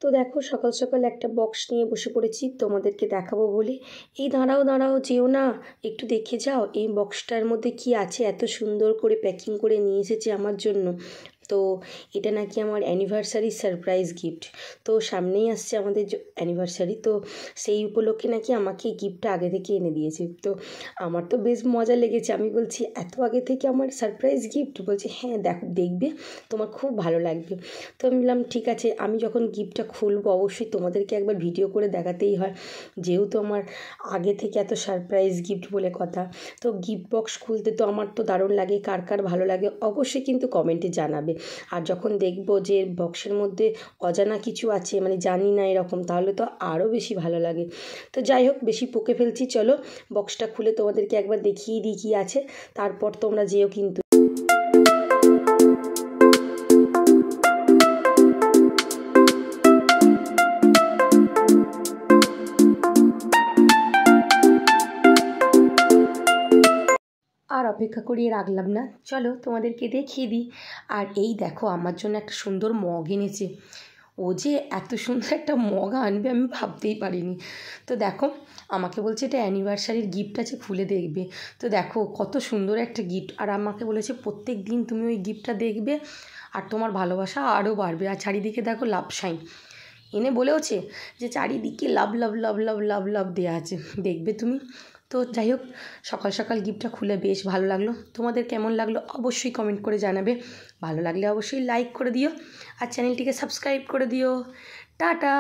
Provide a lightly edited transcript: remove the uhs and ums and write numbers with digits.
তো দেখো সকাল সকাল একটা বক্স নিয়ে বসে পড়েছি তোমাদেরকে দেখাবো বলে। এই দাঁড়াও দাঁড়াও, যেও না, একটু দেখে যাও এই বক্সটার মধ্যে কি আছে। এত সুন্দর করে প্যাকিং করে নিয়ে এসেছে আমার জন্য। তো এটা নাকি আমার অ্যানিভার্সারি সারপ্রাইজ গিফট। তো সামনেই আসছে আমাদের অ্যানিভার্সারি, তো সেই উপলক্ষে নাকি আমাকে গিফটটা আগে থেকে এনে দিয়েছে। তো আমার তো বেশ মজা লেগেছে। আমি বলছি এত আগে থেকে আমার সারপ্রাইজ গিফট? বলছে হ্যাঁ দেখবে তোমার খুব ভালো লাগবে। তো আমি বললাম ঠিক আছে, আমি যখন গিফটটা খুলবো অবশ্যই তোমাদেরকে একবার ভিডিও করে দেখাতেই হয়, যেহেতু আমার আগে থেকে এত সারপ্রাইজ গিফট বলে কথা। তো গিফট বক্স খুলতে তো আমার তো দারুণ লাগে, কার কার ভালো লাগে অবশ্যই কিন্তু কমেন্টে জানাবে। আর যখন দেখবো যে বক্সের মধ্যে অজানা কিছু আছে, মানে জানি না এরকম, তাহলে তো আরও বেশি ভালো লাগে। তো যাই হোক, বেশি বকে ফেলছি, চলো বক্সটা খুলে তোমাদেরকে একবার দেখিয়ে দিই কী আছে, তারপর তোমরা যেও কিন্তু। আর অপেক্ষা করিয়ে রাখলাম না, চলো তোমাদেরকে দেখিয়ে দিই। আর এই দেখো আমার জন্য একটা সুন্দর মগ এনেছে। ও যে এত সুন্দর একটা মগ আনবে আমি ভাবতেই পারিনি। তো দেখো আমাকে বলছে এটা অ্যানিভার্সারির গিফট আছে, খুলে দেখবে। তো দেখো কত সুন্দর একটা গিফট, আর আমাকে বলেছে প্রত্যেক দিন তুমি ওই গিফটটা দেখবে আর তোমার ভালোবাসা আরও বাড়বে। আর চারিদিকে দেখো লাভ সাইন এনে বলেওছে যে চারিদিকে লাভ লাভ লাভ লাভ লাভ লাভ দেওয়া আছে, দেখবে তুমি। তো যাই হোক, সকাল সকাল গিফটটা খুলে বেশ ভালো লাগলো। তোমাদের কেমন লাগলো অবশ্যই কমেন্ট করে জানাবে। ভালো লাগলে অবশ্যই লাইক করে দিও আর চ্যানেলটিকে সাবস্ক্রাইব করে দিও। টাটা।